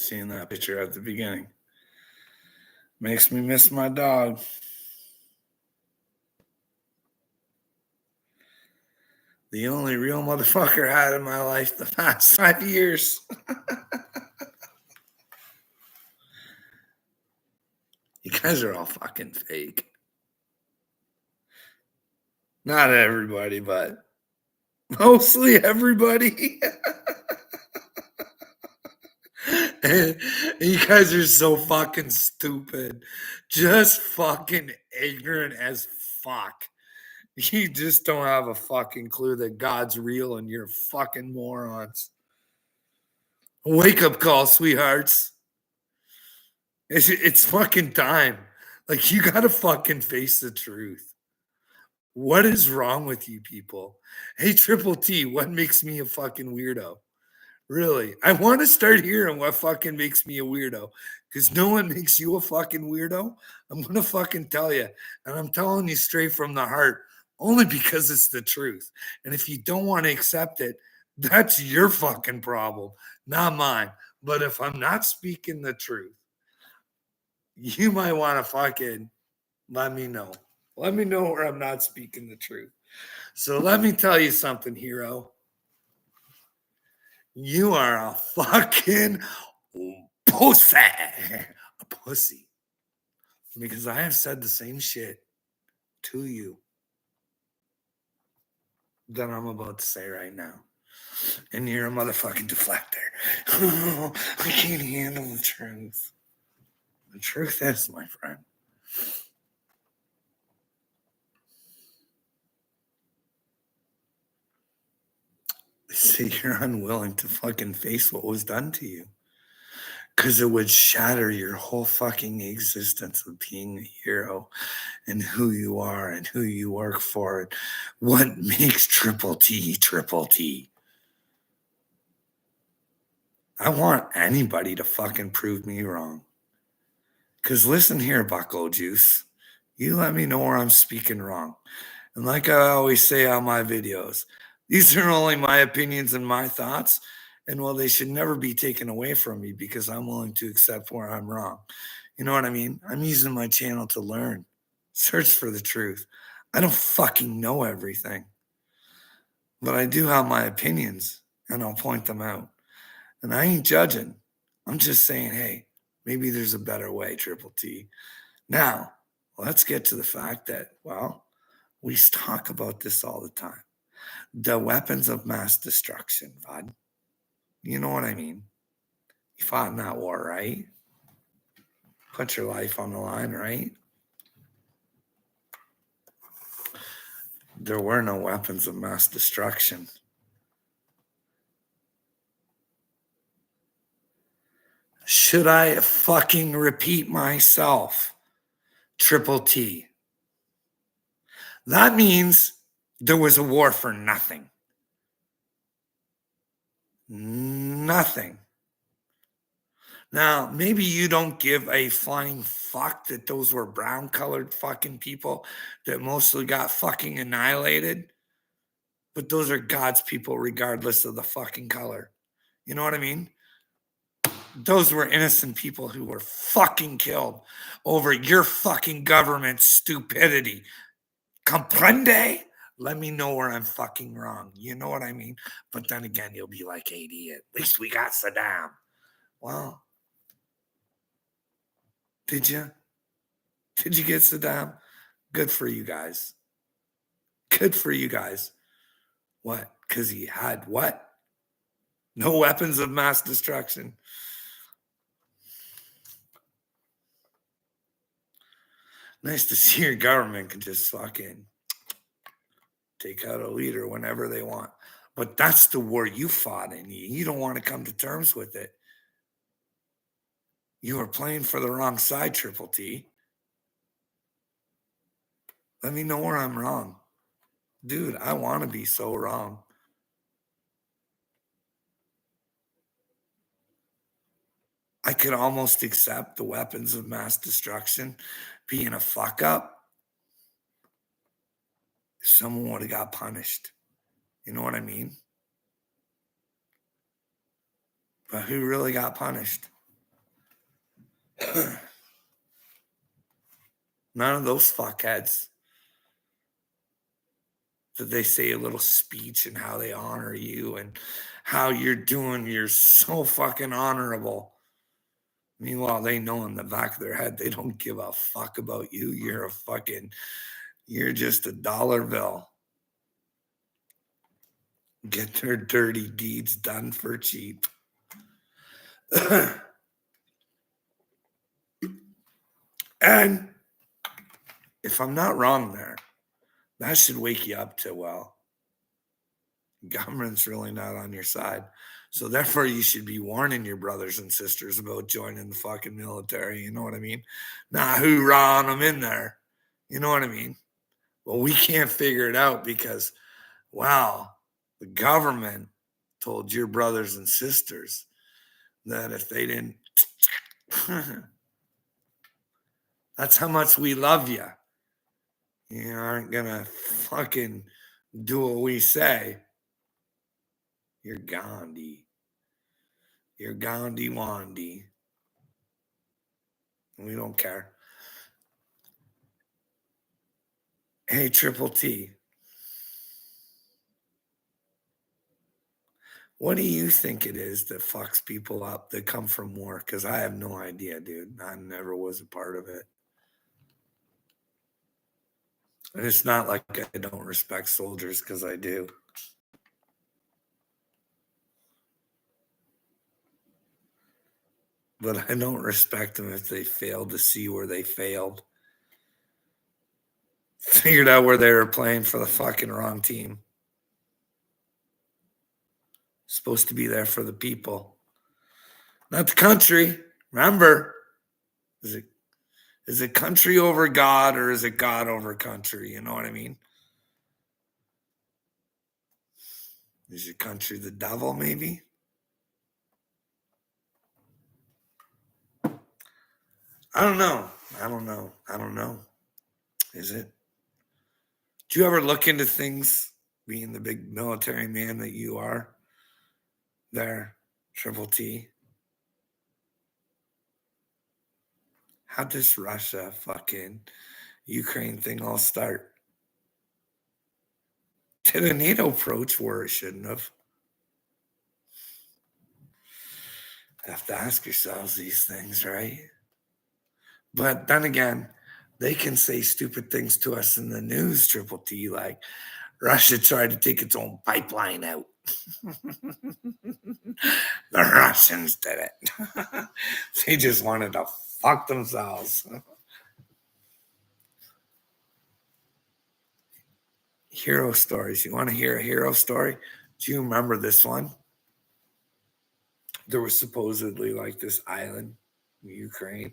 seeing that picture at the beginning. Makes me miss my dog. The only real motherfucker I had in my life the past 5 years. You guys are all fucking fake. Not everybody, but mostly everybody. You guys are so fucking stupid. Just fucking ignorant as fuck. You just don't have a fucking clue that God's real and you're fucking morons. Wake up call, sweethearts. It's fucking time. Like, you gotta fucking face the truth. What is wrong with you people? Hey, Triple T, what makes me a fucking weirdo? Really? I want to start hearing what fucking makes me a weirdo. Because no one makes you a fucking weirdo. I'm going to fucking tell you. And I'm telling you straight from the heart, only because it's the truth. And if you don't want to accept it, that's your fucking problem, not mine. But if I'm not speaking the truth, you might want to fucking let me know. Let me know where I'm not speaking the truth. So let me tell you something, hero. You are a fucking pussy. A pussy. Because I have said the same shit to you that I'm about to say right now. And you're a motherfucking deflector. Oh, I can't handle the truth. The truth is, my friend, see, you're unwilling to fucking face what was done to you. Because it would shatter your whole fucking existence of being a hero and who you are and who you work for and what makes Triple T Triple T. I want anybody to fucking prove me wrong. Because listen here, Bucko Juice. You let me know where I'm speaking wrong. And like I always say on my videos, these are only my opinions and my thoughts. And well, they should never be taken away from me because I'm willing to accept where I'm wrong. You know what I mean? I'm using my channel to learn, search for the truth. I don't fucking know everything, but I do have my opinions and I'll point them out. And I ain't judging. I'm just saying, hey, maybe there's a better way, Triple T. Now, let's get to the fact that, well, we talk about this all the time. The weapons of mass destruction, Vod. You know what I mean? You fought in that war, right? Put your life on the line, right? There were no weapons of mass destruction. Should I fucking repeat myself? Triple T. That means there was a war for nothing. Nothing. Now, maybe you don't give a flying fuck that those were brown colored fucking people that mostly got fucking annihilated. But those are God's people, regardless of the fucking color. You know what I mean? Those were innocent people who were fucking killed over your fucking government stupidity. Comprende? Let me know where I'm fucking wrong. You know what I mean? But then again, you'll be like, hey, at least we got Saddam. Well, did you? Did you get Saddam? Good for you guys. Good for you guys. What? Because he had what? No weapons of mass destruction. Nice to see your government can just fucking take out a leader whenever they want. But that's the war you fought in. You don't want to come to terms with it. You are playing for the wrong side, Triple T. Let me know where I'm wrong. Dude, I want to be so wrong. I could almost accept the weapons of mass destruction being a fuck up if someone would have got punished. You know what I mean? But who really got punished? None of those fuckheads. That they say a little speech and how they honor you and how you're so fucking honorable. Meanwhile, they know in the back of their head they don't give a fuck about you. You're just a dollar bill. Get their dirty deeds done for cheap. And if I'm not wrong there, that should wake you up to, well, government's really not on your side. So therefore, you should be warning your brothers and sisters about joining the fucking military. You know what I mean? Not hoorah them in there. You know what I mean? Well, we can't figure it out because, wow, the government told your brothers and sisters that if they didn't, that's how much we love you. You aren't gonna fucking do what we say. You're Gandhi. You're Gandhi Wandy. We don't care. Hey, Triple T. What do you think it is that fucks people up that come from war? Because I have no idea, dude. I never was a part of it. And it's not like I don't respect soldiers, because I do. But I don't respect them if they failed to see where they failed. Figured out where they were playing for the fucking wrong team. Supposed to be there for the people, not the country. Remember, is it country over God, or is it God over country? You know what I mean? Is your country the devil, maybe? I don't know. Is it? Do you ever look into things, being the big military man that you are there, Triple T? How'd this Russia fucking Ukraine thing all start? Did a NATO approach where it shouldn't have? Have to ask yourselves these things, right? But then again, they can say stupid things to us in the news, Triple T, like Russia tried to take its own pipeline out. The Russians did it. They just wanted to fuck themselves. Hero stories. You want to hear a hero story? Do you remember this one? There was supposedly like this island in Ukraine,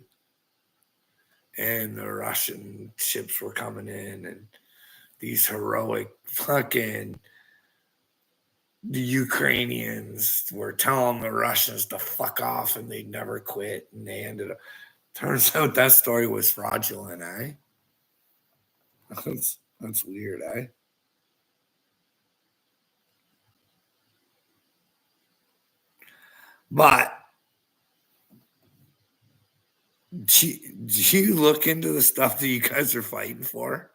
and the Russian ships were coming in, and these heroic fucking the Ukrainians were telling the Russians to fuck off, and they'd never quit, and they ended up. Turns out that story was fraudulent, eh? That's weird, eh? But do you look into the stuff that you guys are fighting for?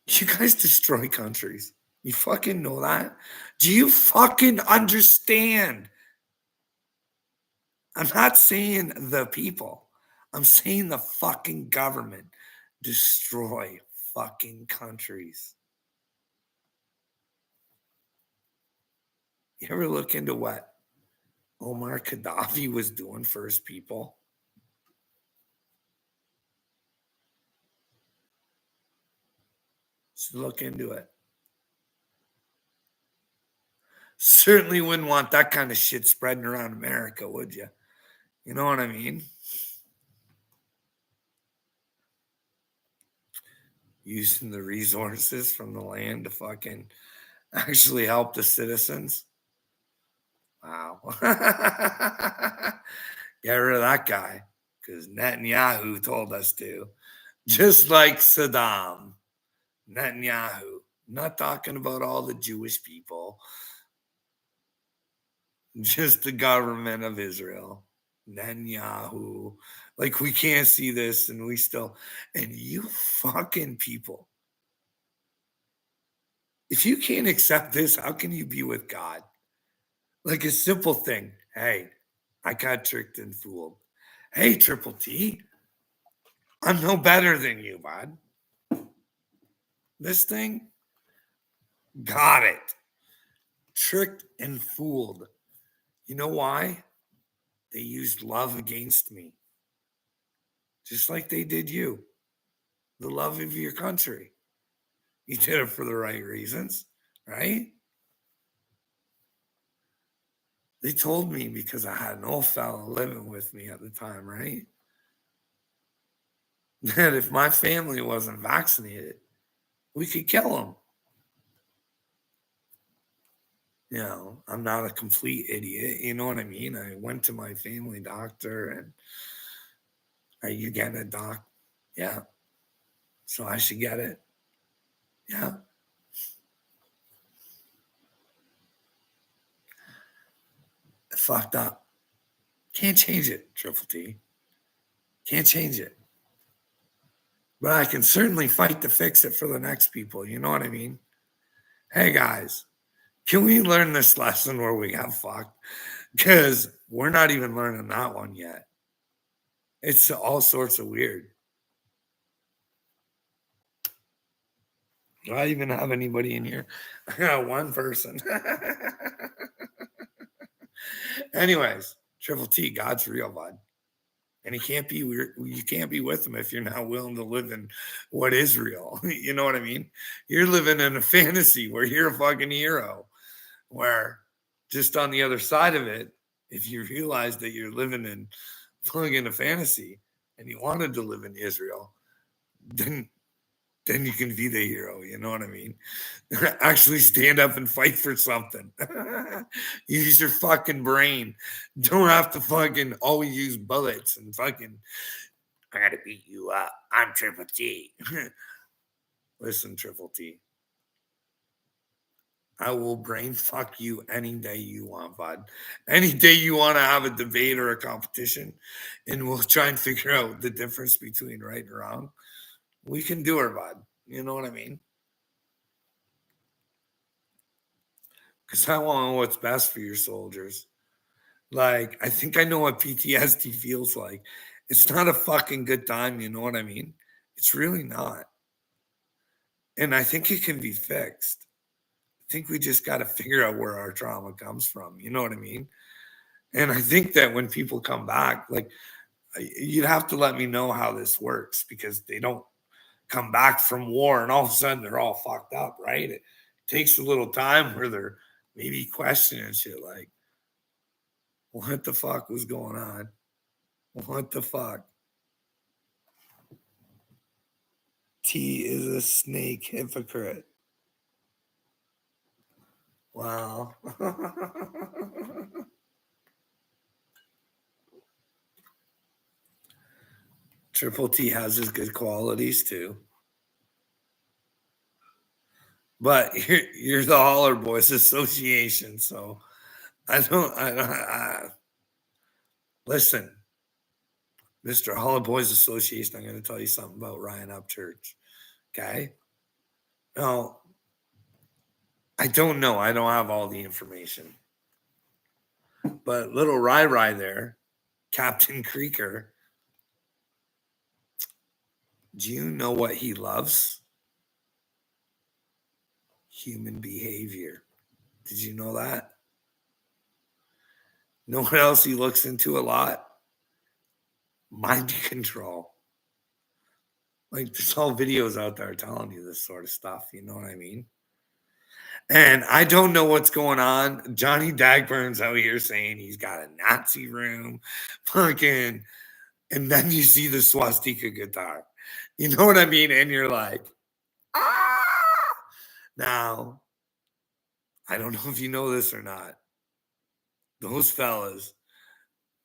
You guys destroy countries. You fucking know that? Do you fucking understand? I'm not saying the people. I'm saying the fucking government destroy fucking countries. You ever look into what Omar Gaddafi was doing for his people? Just look into it. Certainly wouldn't want that kind of shit spreading around America, would you? You know what I mean? Using the resources from the land to fucking actually help the citizens. Wow. Get rid of that guy, because Netanyahu told us to. Just like Saddam. Netanyahu. I'm not talking about all the Jewish people, just the government of Israel. Netanyahu. Like, we can't see this, and we still, and you fucking people. If you can't accept this, how can you be with God? Like a simple thing. Hey, I got tricked and fooled. Hey, Triple T, I'm no better than you, bud. This thing, got it. Tricked and fooled. You know why? They used love against me, just like they did you. The love of your country. You did it for the right reasons, right? They told me because I had an old fella living with me at the time, right? That if my family wasn't vaccinated, we could kill them. You know, I'm not a complete idiot. You know what I mean? I went to my family doctor and, are you getting a doc? Yeah. So I should get it. Yeah. I fucked up. Can't change it, Triple T. Can't change it. But I can certainly fight to fix it for the next people. You know what I mean? Hey, guys, can we learn this lesson where we got fucked? Because we're not even learning that one yet. It's all sorts of weird. Do I even have anybody in here? I got one person. Anyways, Triple T, God's real, bud. And you can't be with him if you're not willing to live in what is real. You know what I mean? You're living in a fantasy where you're a fucking hero. Where just on the other side of it, if you realize that you're living in a fantasy and you wanted to live in Israel, then you can be the hero. You know what I mean? Actually stand up and fight for something. Use your fucking brain. Don't have to fucking always use bullets and fucking, I gotta beat you up. I'm Triple T. Listen, Triple T. I will brain fuck you any day you want, bud. Any day you want to have a debate or a competition, and we'll try and figure out the difference between right and wrong. We can do it, bud. You know what I mean? Because I want what's best for your soldiers. Like, I think I know what PTSD feels like. It's not a fucking good time. You know what I mean? It's really not. And I think it can be fixed. I think we just got to figure out where our trauma comes from. You know what I mean? And I think that when people come back, like, you'd have to let me know how this works because they don't come back from war and all of a sudden they're all fucked up, right? It takes a little time where they're maybe questioning shit like, what the fuck was going on? What the fuck? T is a snake hypocrite. Wow. Triple T has his good qualities too. But you're the Holler Boys Association, so listen, Mr. Holler Boys Association, I'm going to tell you something about Ryan Upchurch. Okay. Now, I don't know. I don't have all the information. But little Rai there, Captain Creeker, do you know what he loves? Human behavior. Did you know that? Know what else he looks into a lot? Mind control. Like, there's all videos out there telling you this sort of stuff. You know what I mean? And I don't know what's going on. Johnny Dagburn's out here saying he's got a Nazi room, fucking, and then you see the swastika guitar. You know what I mean? And you're like, ah! Now, I don't know if you know this or not. Those fellas,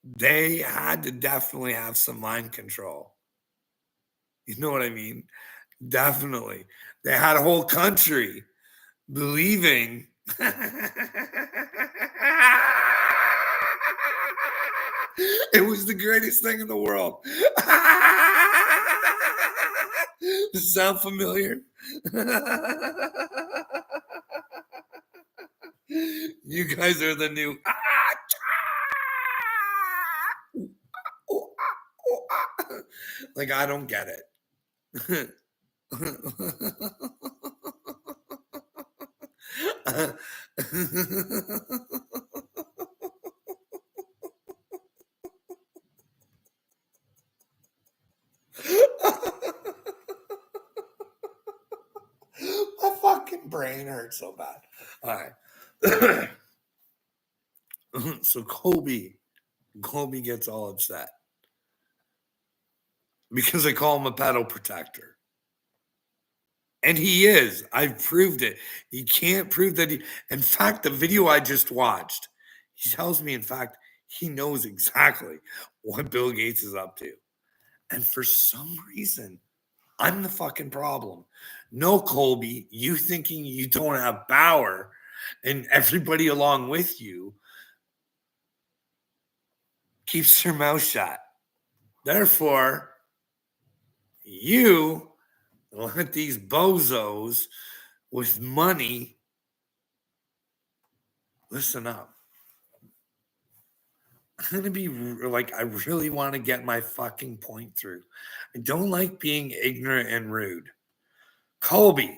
they had to definitely have some mind control. You know what I mean? Definitely. They had a whole country believing it was the greatest thing in the world. Does it sound familiar? You guys are the new. Like, I don't get it. My fucking brain hurts so bad. All right. So Kobe gets all upset because I call him a pedal protector. And he is. I've proved it. He can't prove that he. In fact, the video I just watched, he tells me, in fact, he knows exactly what Bill Gates is up to. And for some reason, I'm the fucking problem. No, Colby, you thinking you don't have power and everybody along with you keeps their mouth shut. Therefore, you let these bozos with money listen up. I'm going to be like, I really want to get my fucking point through. I don't like being ignorant and rude. Colby,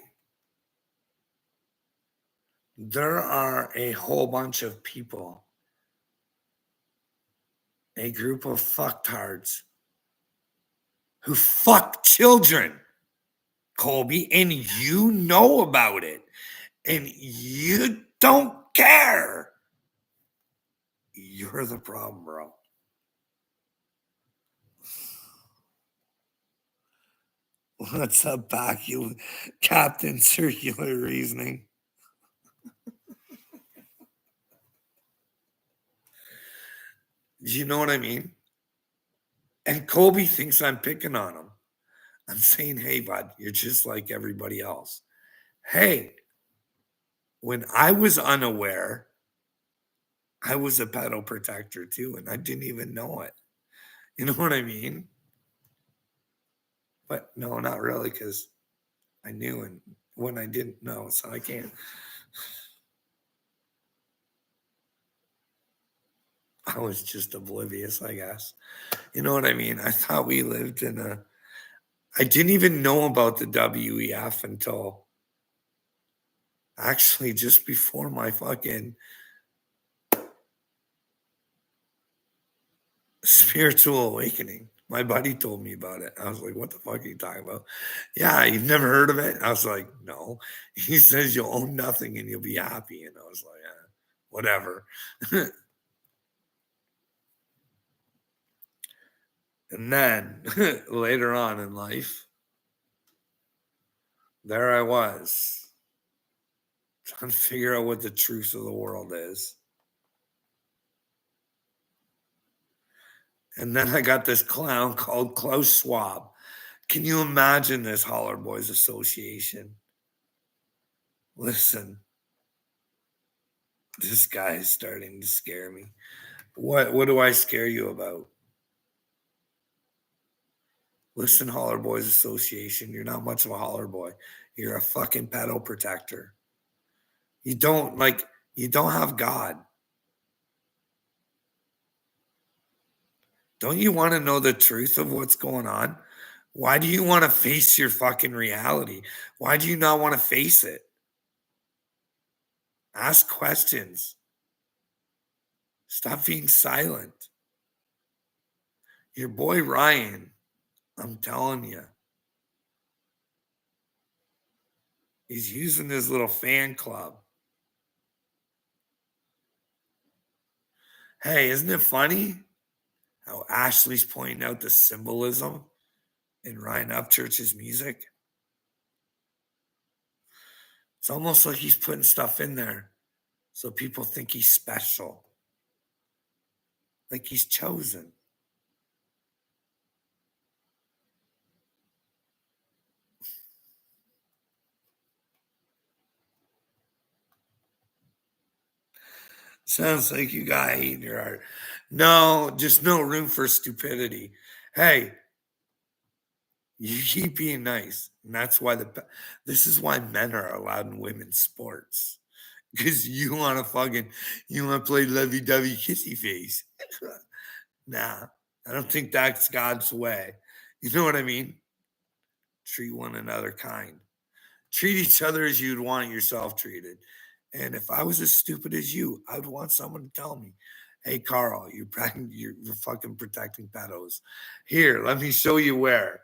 there are a whole bunch of people, a group of fucktards who fuck children, Colby, and you know about it, and you don't care. You're the problem, bro. What's up, back, you Captain Circular Reasoning? You know what I mean? And Colby thinks I'm picking on him. I'm saying, hey, bud, you're just like everybody else. Hey, when I was unaware, I was a pedal protector too, and I didn't even know it. You know what I mean? But no, not really, because I knew and when I didn't know, so I can't. I was just oblivious, I guess. You know what I mean? I thought we lived in a. I didn't even know about the WEF until actually just before my fucking spiritual awakening. My buddy told me about it. I was like, what the fuck are you talking about? Yeah, you've never heard of it? I was like, no. He says you'll own nothing and you'll be happy. And I was like, whatever. And then later on in life, there I was trying to figure out what the truth of the world is. And then I got this clown called Klaus Schwab. Can you imagine this, Holler Boys Association? Listen, this guy is starting to scare me. What do I scare you about? Listen, Holler Boys Association, you're not much of a holler boy. You're a fucking pedal protector. You don't have God. Don't you want to know the truth of what's going on? Why do you want to face your fucking reality? Why do you not want to face it? Ask questions. Stop being silent. Your boy Ryan, I'm telling you, he's using his little fan club. Hey, isn't it funny how Ashley's pointing out the symbolism in Ryan Upchurch's music? It's almost like he's putting stuff in there so people think he's special, like he's chosen. Sounds like you got hate in your heart. No, just no room for stupidity. Hey, you keep being nice. And that's why this is why men are allowed in women's sports. Because you want to play lovey dovey kissy face. Nah, I don't think that's God's way. You know what I mean? Treat one another kind. Treat each other as you'd want yourself treated. And if I was as stupid as you, I'd want someone to tell me, "Hey, Carl, you're fucking protecting pedos. Here, let me show you where."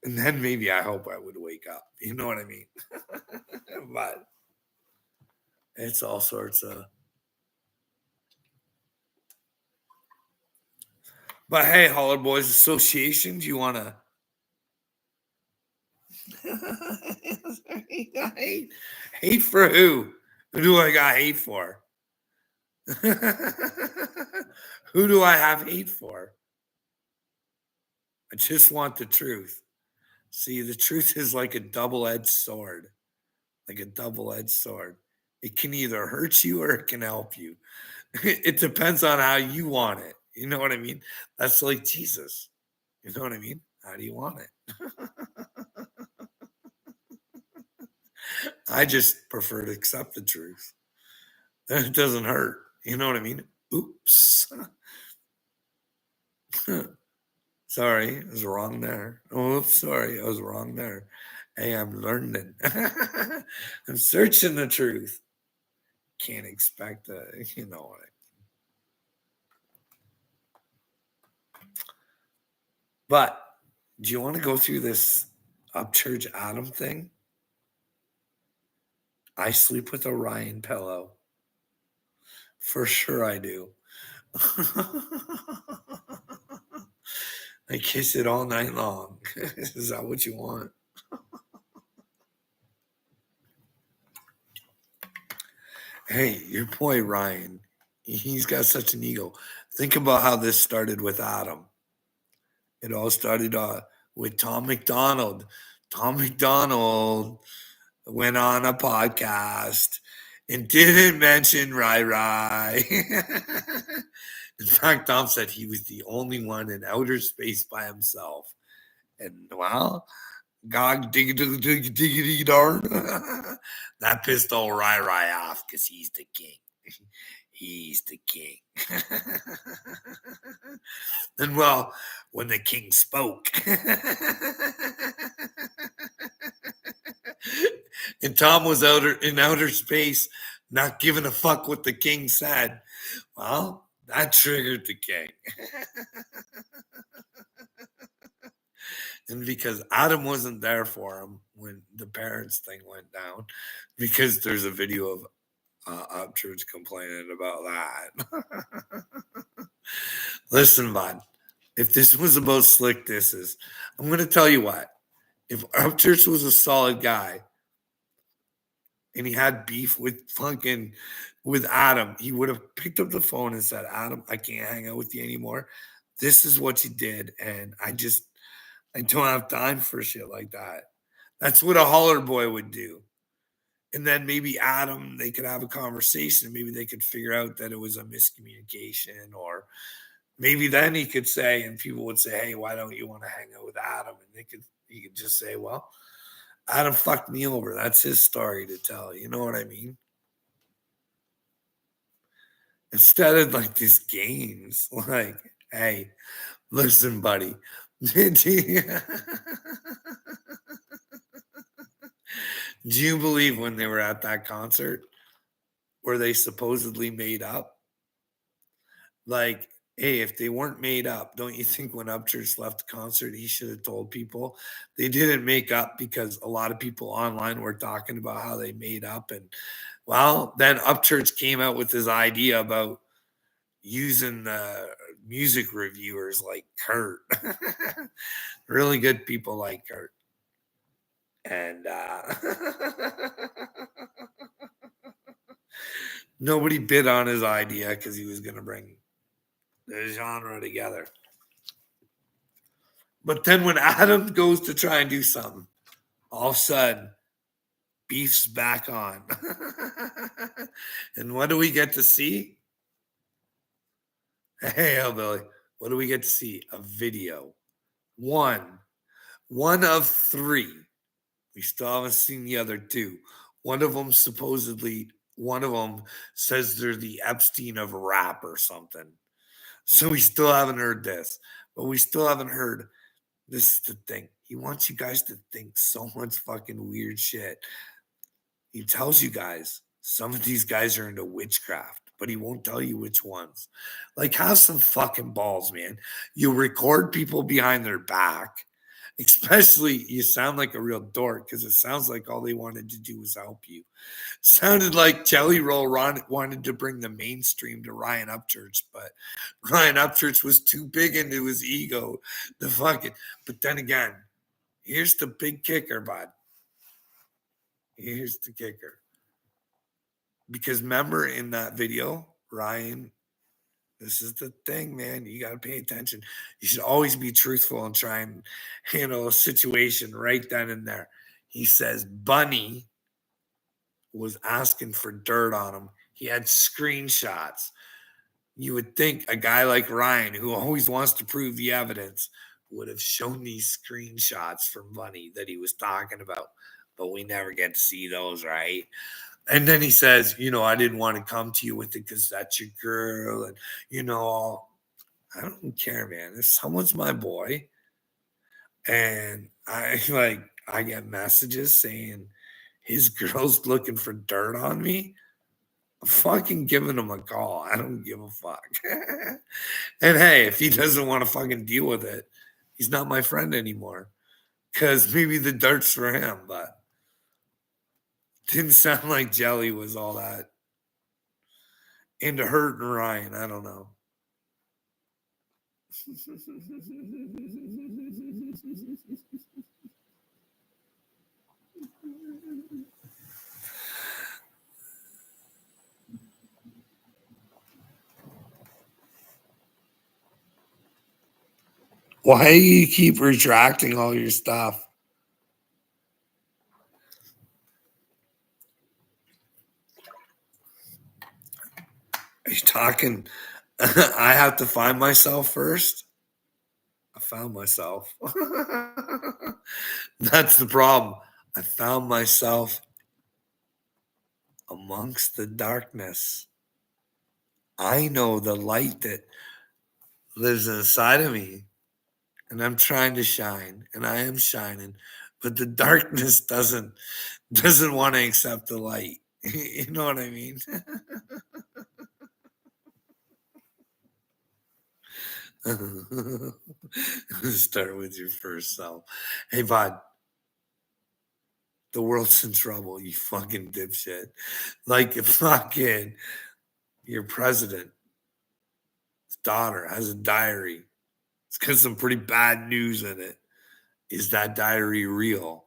And then maybe I hope I would wake up. You know what I mean? But it's all sorts of. But hey, Holler Boys Association, do you want to? Hate for who? Who do I got hate for? Who do I have hate for? I just want the truth. See, the truth is like a double-edged sword. Like a double-edged sword. It can either hurt you or it can help you. It depends on how you want it. You know what I mean? That's like Jesus. You know what I mean? How do you want it? I just prefer to accept the truth. Then it doesn't hurt. You know what I mean? Oops. Sorry, I was wrong there. Oh, sorry, I was wrong there. Hey, I'm learning. I'm searching the truth. Can't expect you know what. But do you want to go through this Upchurch Adam thing? I sleep with a Ryan pillow. For sure I do. I kiss it all night long. Is that what you want? Hey, your boy Ryan, he's got such an ego. Think about how this started with Adam. It all started with Tom McDonald. Tom McDonald went on a podcast and didn't mention Rai Rai. In fact, Tom said he was the only one in outer space by himself. And well, God diggity darn. That pissed old Rai Rai off because he's the king. He's the king. And well, when the king spoke, and Tom was in outer space, not giving a fuck what the king said, well, that triggered the king. And because Adam wasn't there for him when the parents thing went down, because there's a video of Upchurch complaining about that. Listen, bud, if this was about slick disses, I'm going to tell you what. If Upchurch was a solid guy and he had beef with Adam, he would have picked up the phone and said, "Adam, I can't hang out with you anymore. This is what you did, and I don't have time for shit like that." That's what a holler boy would do. And then maybe Adam, they could have a conversation. Maybe they could figure out that it was a miscommunication, or maybe then he could say, and people would say, "Hey, why don't you want to hang out with Adam?" And he could just say, "Well, Adam fucked me over. That's his story to tell." You know what I mean? Instead of like these games, like, "Hey, listen, buddy." Do you believe when they were at that concert where they supposedly made up? Like, hey, if they weren't made up, don't you think when Upchurch left the concert, he should have told people they didn't make up because a lot of people online were talking about how they made up? And well, then Upchurch came out with his idea about using the music reviewers like Kurt, really good people like Kurt. And nobody bid on his idea because he was going to bring the genre together. But then when Adam goes to try and do something, all of a sudden, Beef's back on. And what do we get to see? Hey, Billy, what do we get to see? A video. One of three. We still haven't seen the other two. One of them says they're the Epstein of rap or something. So we still haven't heard this, but we still haven't heard. This is the thing. He wants you guys to think so much fucking weird shit. He tells you guys some of these guys are into witchcraft, but he won't tell you which ones. Like, have some fucking balls, man. You record people behind their back. Especially, you sound like a real dork because it sounds like all they wanted to do was help you. Sounded like Jelly Roll wanted to bring the mainstream to Ryan Upchurch, but Ryan Upchurch was too big into his ego. But then again, here's the big kicker, bud. Here's the kicker. Because remember in that video, Ryan, this is the thing, man. You got to pay attention. You should always be truthful and try and handle a situation right then and there. He says Bunny was asking for dirt on him. He had screenshots. You would think a guy like Ryan, who always wants to prove the evidence, would have shown these screenshots from Bunny that he was talking about. But we never get to see those, right? And then he says, I didn't want to come to you with it because that's your girl. And, I don't care, man. If someone's my boy and I get messages saying his girl's looking for dirt on me, I'm fucking giving him a call. I don't give a fuck. And hey, if he doesn't want to fucking deal with it, he's not my friend anymore. Because maybe the dirt's for him, but didn't sound like Jelly was all that into hurting Ryan. I don't know. Why do you keep retracting all your stuff? Are you talking? I have to find myself first. I found myself. That's the problem. I found myself amongst the darkness. I know the light that lives inside of me, and I'm trying to shine, and I am shining, but the darkness doesn't want to accept the light. You know what I mean? Start with your first self. Hey, bud, the world's in trouble, you fucking dipshit. Like, fucking your president's daughter has a diary. It's got some pretty bad news in it. Is that diary real?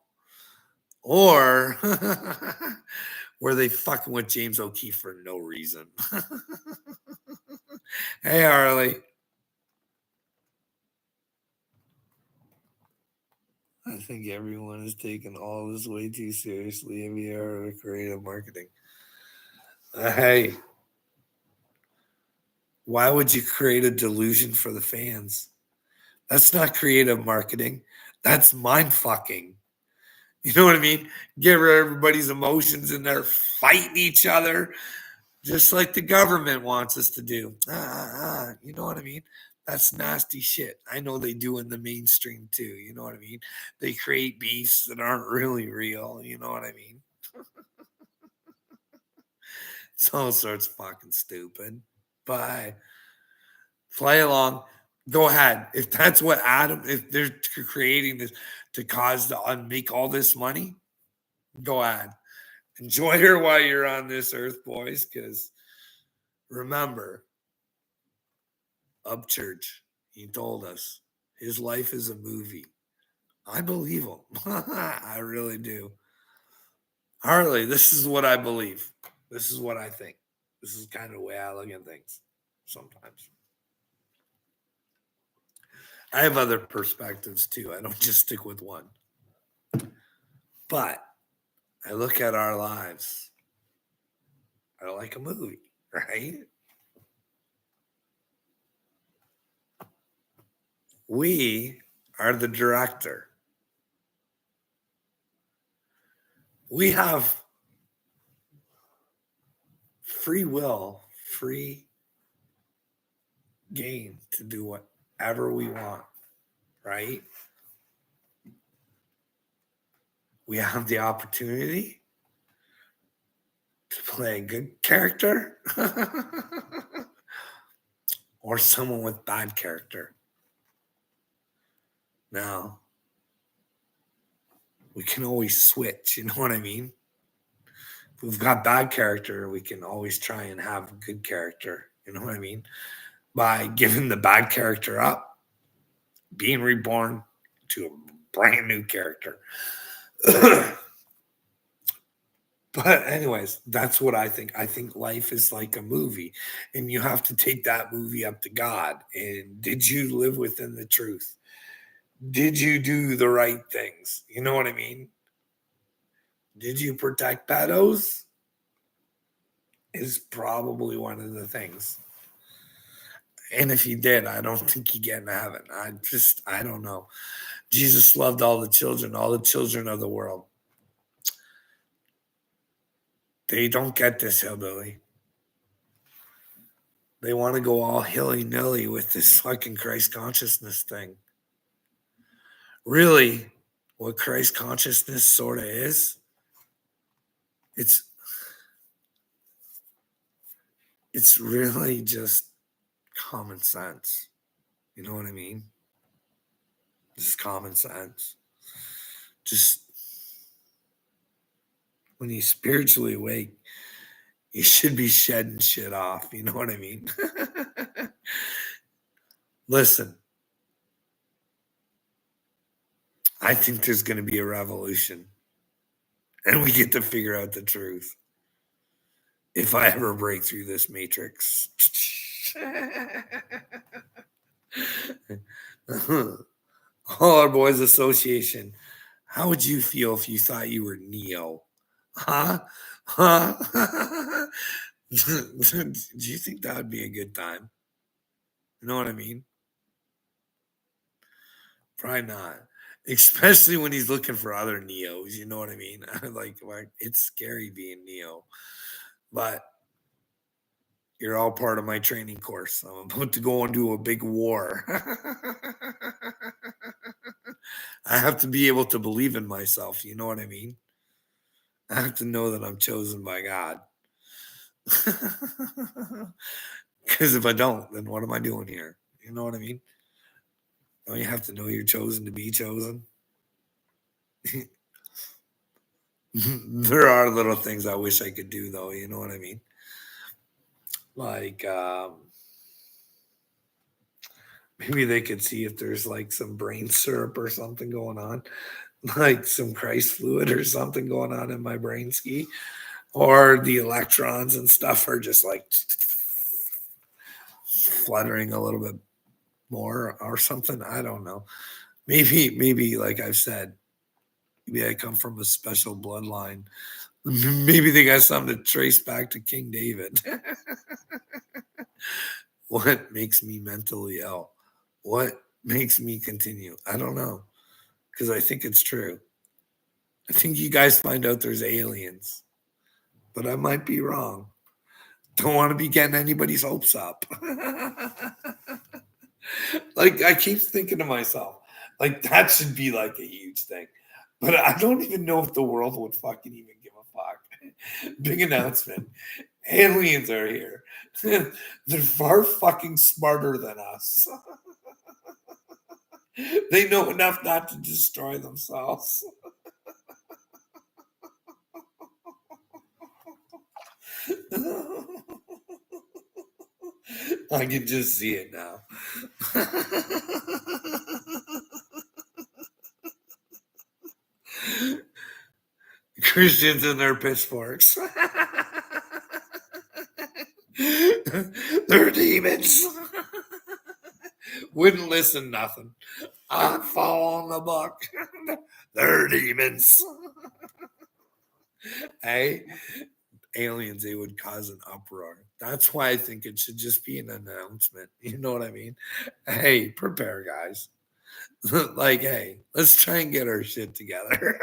Or were they fucking with James O'Keefe for no reason? Hey, Harley. I think everyone is taking all this way too seriously in the era of creative marketing. Hey, why would you create a delusion for the fans? That's not creative marketing. That's mind fucking. You know what I mean? Get rid of everybody's emotions and they're fighting each other, just like the government wants us to do. You know what I mean? That's nasty shit. I know they do in the mainstream too. You know what I mean? They create beefs that aren't really real. You know what I mean? It's all sorts of fucking stupid. Bye. Play along. Go ahead. If that's what if they're creating this to make all this money, go ahead. Enjoy her while you're on this earth, boys, because remember, Upchurch, he told us his life is a movie. I believe him. I really do. Harley, this is what I believe. This is what I think. This is kind of the way I look at things sometimes. I have other perspectives too. I don't just stick with one. But I look at our lives. I like a movie, right? We are the director. We have free will, free game to do whatever we want, right? We have the opportunity to play a good character or someone with bad character. Now, we can always switch, you know what I mean? If we've got bad character, we can always try and have good character, you know what I mean? By giving the bad character up, being reborn to a brand new character. But anyways, that's what I think. I think life is like a movie, and you have to take that movie up to God. And did you live within the truth? Did you do the right things? You know what I mean? Did you protect pedos? Is probably one of the things. And if you did, I don't think you get into heaven. I don't know. Jesus loved all the children of the world. They don't get this, hillbilly. They want to go all hilly-nilly with this fucking Christ consciousness thing. Really, what Christ consciousness sort of is, it's really just common sense. You know what I mean? Just common sense. Just when you spiritually awake, you should be shedding shit off. You know what I mean? Listen, I think there's going to be a revolution, and we get to figure out the truth. If I ever break through this matrix. All Our Boys Association. How would you feel if you thought you were Neo? Huh? Huh? Do you think that would be a good time? You know what I mean? Probably not. Especially when he's looking for other Neos. You know what I mean? like it's scary being Neo. But you're all part of my training course. I'm about to go into a big war. I have to be able to believe in myself. You know what I mean? I have to know that I'm chosen by God. Because if I don't, then what am I doing here? You know what I mean? Don't you have to know you're chosen to be chosen? There are little things I wish I could do, though. You know what I mean? Like, maybe they could see if there's like some brain syrup or something going on, like some Christ fluid or something going on in my brain ski, or the electrons and stuff are just like fluttering a little bit more or something. I don't know. Maybe like I've said, maybe I come from a special bloodline. Maybe they got something to trace back to King David. What makes me mentally ill? What makes me continue? I don't know. Because I think it's true. I think you guys find out there's aliens, but I might be wrong. Don't want to be getting anybody's hopes up. Like, I keep thinking to myself, like, that should be like a huge thing. But I don't even know if the world would fucking even give a fuck. Big announcement. Aliens are here. They're far fucking smarter than us. They know enough not to destroy themselves. I can just see it now. Christians and their pitchforks. They're demons. Wouldn't listen nothing. I'm following the buck. They're demons. Hey, aliens, they would cause an uproar. That's why I think it should just be an announcement. You know what I mean? Hey, prepare, guys. Like, hey, let's try and get our shit together.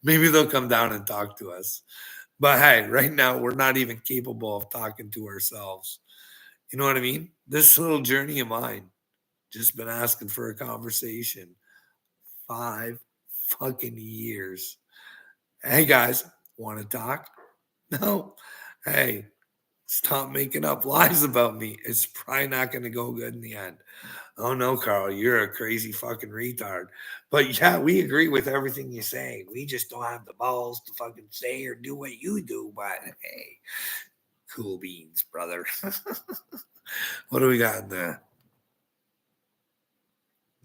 Maybe they'll come down and talk to us. But hey, right now, we're not even capable of talking to ourselves. You know what I mean? This little journey of mine, just been asking for a conversation 5 fucking years. Hey, guys, want to talk? No. Hey, stop making up lies about me. It's probably not going to go good in the end. Oh no, Carl, you're a crazy fucking retard. But yeah, we agree with everything you say. We just don't have the balls to fucking say or do what you do. But hey, cool beans, brother. What do we got in there?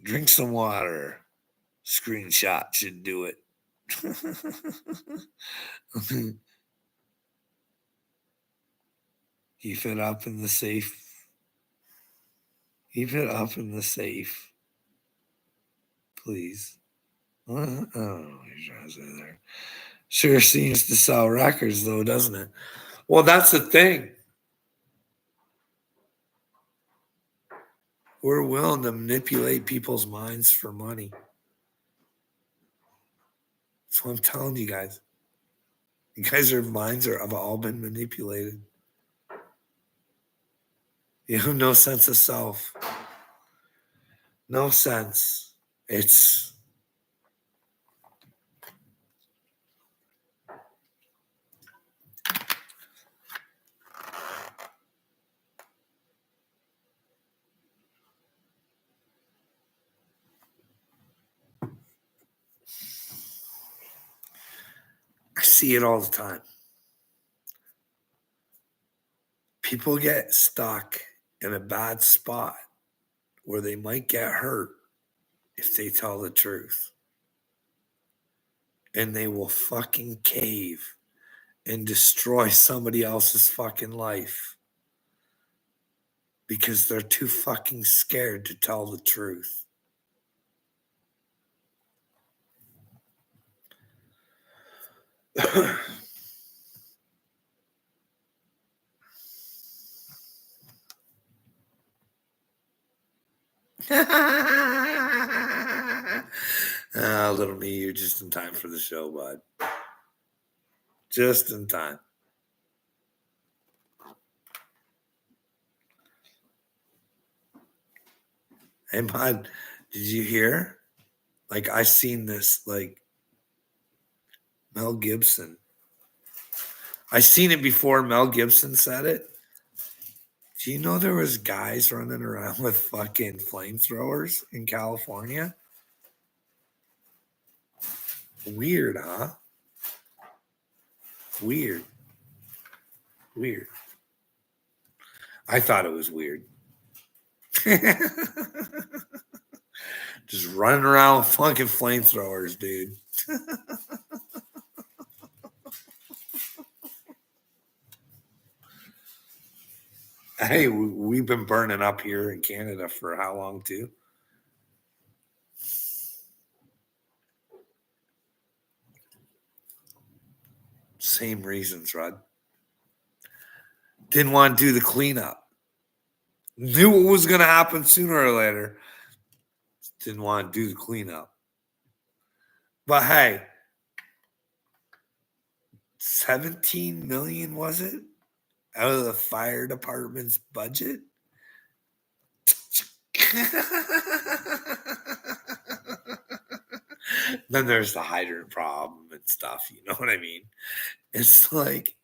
Drink some water. Screenshot should do it. Keep it up in the safe. Keep it up in the safe, please. Oh, he's trying to say there. Sure seems to sell records, though, doesn't it? Well, that's the thing. We're willing to manipulate people's minds for money. That's what I'm telling you guys. You guys' minds have all been manipulated. You have no sense of self. No sense. It's I see it all the time. People get stuck in a bad spot where they might get hurt if they tell the truth. And they will fucking cave and destroy somebody else's fucking life because they're too fucking scared to tell the truth. Little me, you're just in time for the show, bud. Just in time. Hey, bud, did you hear? Like, I seen this, like, Mel Gibson. I seen it before Mel Gibson said it. Do you know there was guys running around with fucking flamethrowers in California? Weird, huh? Weird. Weird. I thought it was weird. Just running around with fucking flamethrowers, dude. Hey, we've been burning up here in Canada for how long, too? Same reasons, Rod. Didn't want to do the cleanup. Knew what was going to happen sooner or later. Didn't want to do the cleanup. But hey, 17 million was it? Out of the fire department's budget? Then there's the hydrant problem and stuff. You know what I mean? It's like,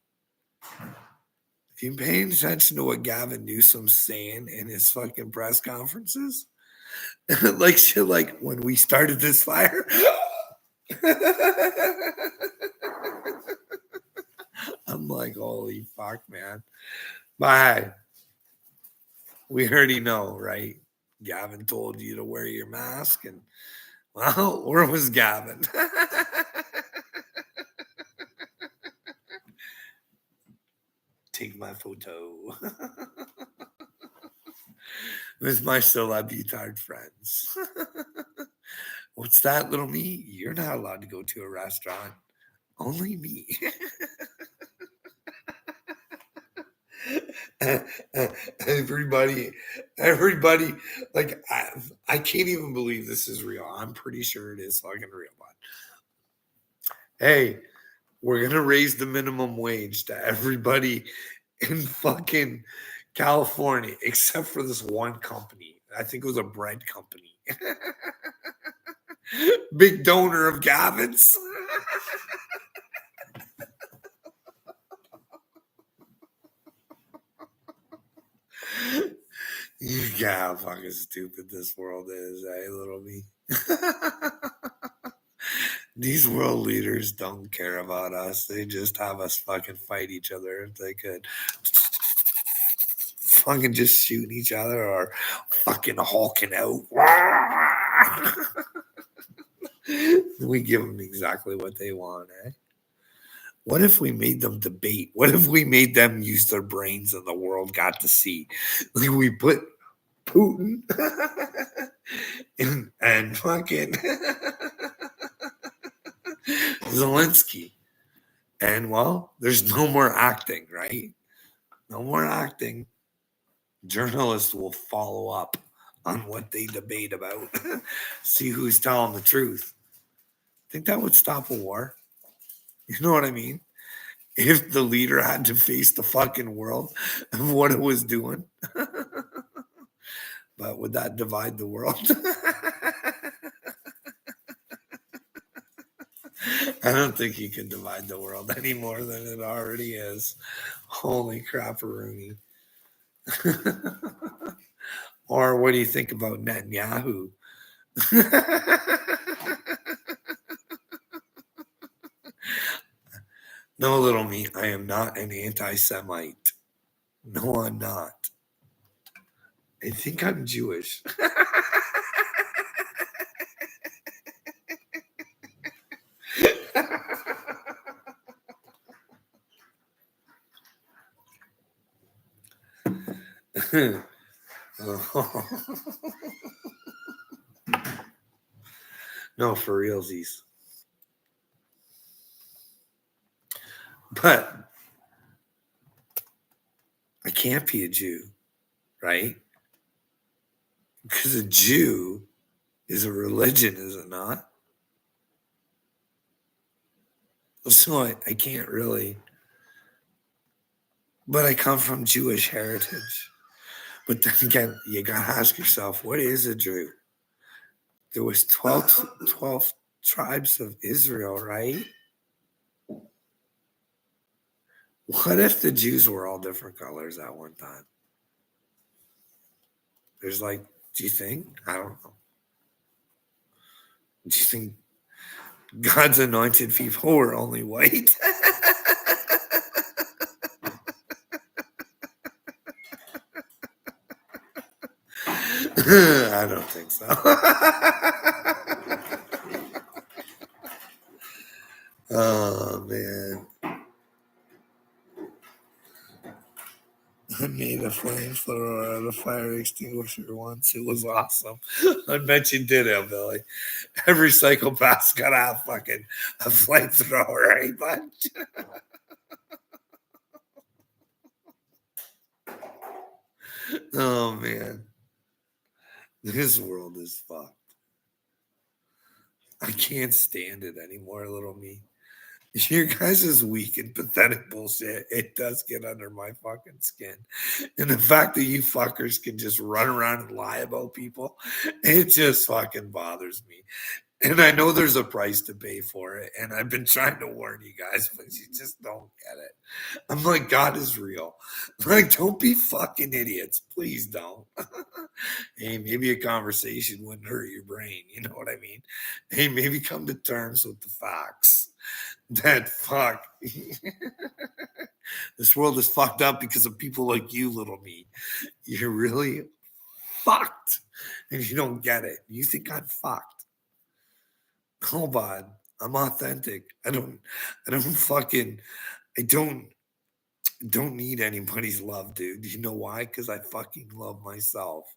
if you're paying attention to what Gavin Newsom's saying in his fucking press conferences, like shit, like when we started this fire. I'm like, holy fuck, man. But hey, we already know, right? Gavin told you to wear your mask, and well, where was Gavin? Take my photo with my celebutard friends. What's that, little me? You're not allowed to go to a restaurant. Only me. everybody, like, I can't even believe this is real. I'm pretty sure it is fucking real, but hey, we're gonna raise the minimum wage to everybody in fucking California, except for this one company. I think it was a bread company. Big donor of Gavin's. You got how fucking stupid this world is, eh, little me? These world leaders don't care about us. They just have us fucking fight each other if they could. Fucking just shooting each other or fucking hulking out. We give them exactly what they want, eh? What if we made them debate? What if we made them use their brains and the world got to see? Like we put Putin and fucking Zelensky. And well, there's no more acting, right? No more acting. Journalists will follow up on what they debate about, see who's telling the truth. Think that would stop a war? You know what I mean? If the leader had to face the fucking world of what it was doing. But would that divide the world? I don't think you can divide the world any more than it already is. Holy crap-a-rooney. Or what do you think about Netanyahu? No, little me, I am not an anti-Semite. No, I'm not. I think I'm Jewish. No, for realsies. But I can't be a Jew, right? Because a Jew is a religion, is it not? So I can't really. But I come from Jewish heritage. But then again, you gotta ask yourself, what is a Jew? There was 12 tribes of Israel, right? What if the Jews were all different colors at one time? There's like, do you think? I don't know. Do you think God's anointed people were only white? I don't think so. Oh, man. I made a flamethrower out of fire extinguisher once. It was awesome. I bet you did it, Billy. Every psychopath's got to have fucking a flamethrower, right, bud? Oh, man. This world is fucked. I can't stand it anymore, little me. Your guys' weak and pathetic bullshit, it does get under my fucking skin. And the fact that you fuckers can just run around and lie about people, it just fucking bothers me. And I know there's a price to pay for it. And I've been trying to warn you guys, but you just don't get it. I'm like, God is real. Like, don't be fucking idiots. Please don't. Hey, maybe a conversation wouldn't hurt your brain. You know what I mean? Hey, maybe come to terms with the facts. That fuck. This world is fucked up because of people like you, little me. You're really fucked. And you don't get it. You think I'm fucked. Hold on. I'm authentic. I don't fucking I don't need anybody's love, dude. You know why? Because I fucking love myself.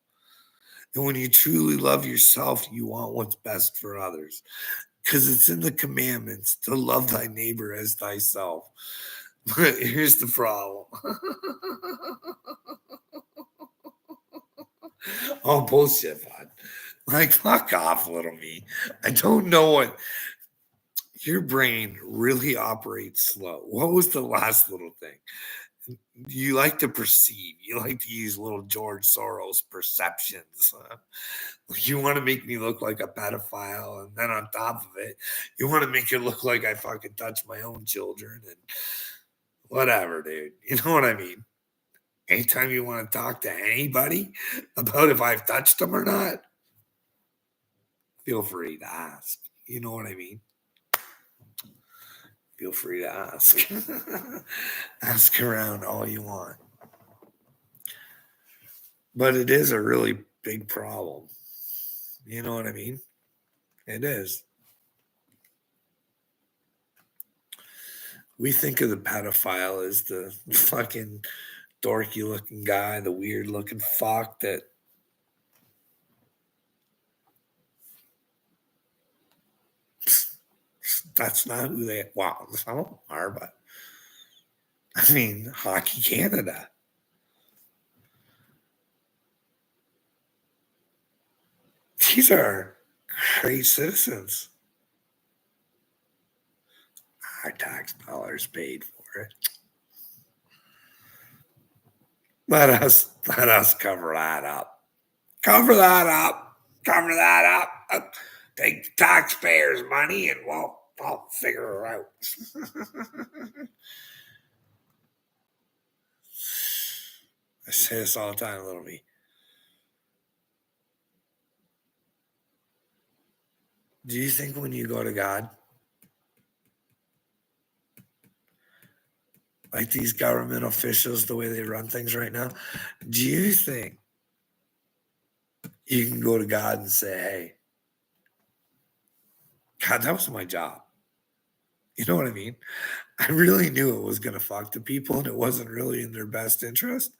And when you truly love yourself, you want what's best for others. because it's in the commandments to love thy neighbor as thyself. But here's the problem. Oh, bullshit, bud. Like, fuck off, little me. I don't know what your brain really operates slow. What was the last little thing? You like to perceive. You like to use little George Soros perceptions. You want to make me look like a pedophile, and then on top of it, you want to make it look like I fucking touch my own children and whatever, dude. You know what I mean? Anytime you want to talk to anybody about if I've touched them or not, feel free to ask. You know what I mean? Feel free to ask. Ask around all you want. But it is a really big problem. You know what I mean? It is. We think of the pedophile as the fucking dorky looking guy, the weird looking fuck that that's not who they well, some of them are, but I mean Hockey Canada. These are great citizens. Our tax dollars paid for it. Let us cover that up. Cover that up. Cover that up. Take the taxpayers' money and I'll figure it out. I say this all the time, little me. Do you think when you go to God, like these government officials, the way they run things right now, do you think you can go to God and say, hey, God, that was my job? You know what I mean? I really knew it was going to fuck the people and it wasn't really in their best interest.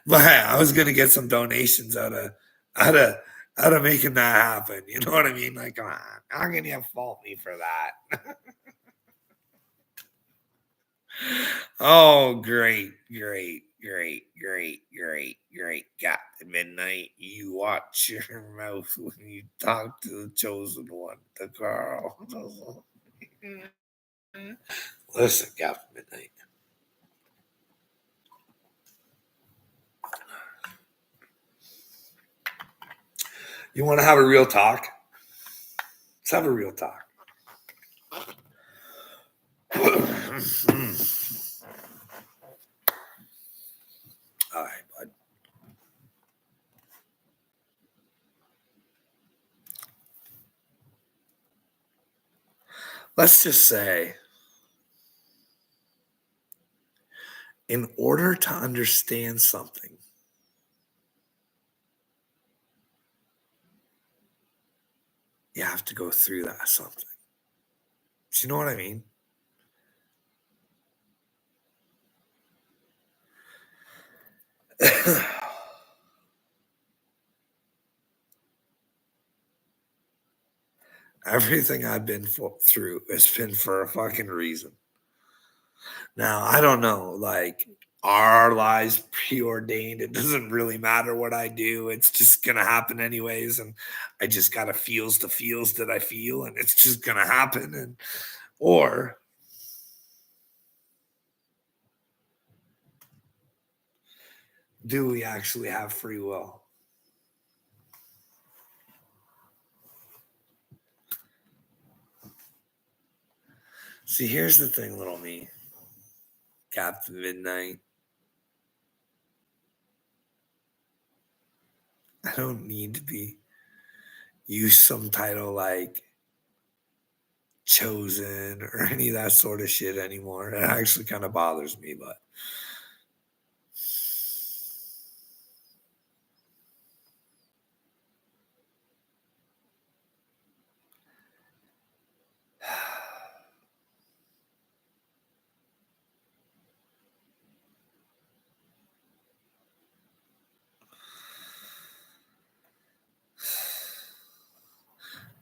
But I was going to get some donations out of out of making that happen. You know what I mean? Like, come on, how can you fault me for that? Oh, great. Got the midnight. You watch your mouth when you talk to the chosen one, the Carl. Listen, Captain Midnight. You want to have a real talk? Let's have a real talk. All right, bud. Let's just say, in order to understand something, you have to go through that something. Do you know what I mean? Everything I've been through has been for a fucking reason. Now, I don't know, like, are our lives preordained? It doesn't really matter what I do. It's just going to happen anyways. And I just got to feels the feels that I feel, and it's just going to happen. And, or do we actually have free will? See, here's the thing, little me, Captain Midnight. I don't need to be use some title like chosen or any of that sort of shit anymore. It actually kind of bothers me, but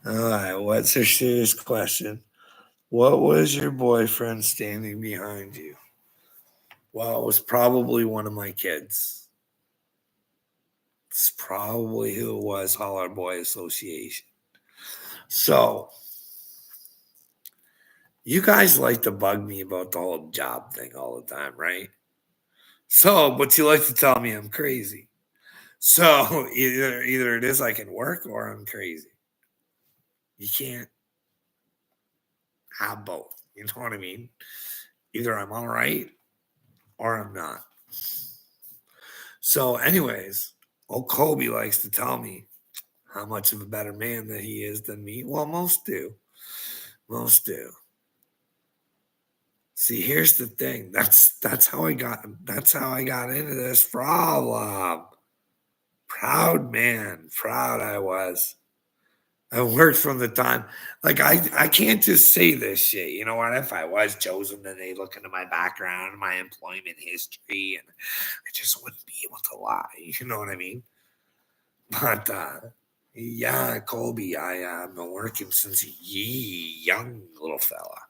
All right, what's your serious question? What was your boyfriend standing behind you? Well, it was probably one of my kids. It's probably who it was, Holler Boy Association. So, you guys like to bug me about the whole job thing all the time, right? So, but you like to tell me I'm crazy. So, either it is I can work or I'm crazy. You can't have both. You know what I mean? Either I'm all right or I'm not. So, anyways, old Kobe likes to tell me how much of a better man that he is than me. Well, most do. Most do. See, here's the thing. That's how I got into this problem. Proud man, proud I was. I worked from the time, like I can't just say this shit. You know what? If I was chosen, then they look into my background and my employment history, and I just wouldn't be able to lie. You know what I mean? But yeah, Colby, I've been working since a young little fella.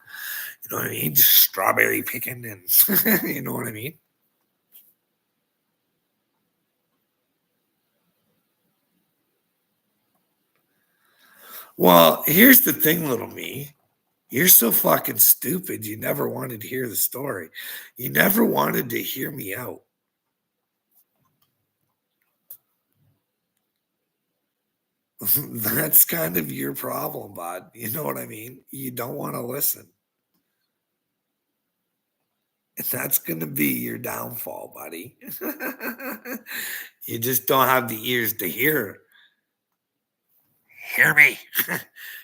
You know what I mean? Just strawberry picking and you know what I mean? Well, here's the thing, little me. You're so fucking stupid. You never wanted to hear the story. You never wanted to hear me out. That's kind of your problem, bud. You know what I mean? You don't want to listen. And that's going to be your downfall, buddy. You just don't have the ears to hear. Hear me.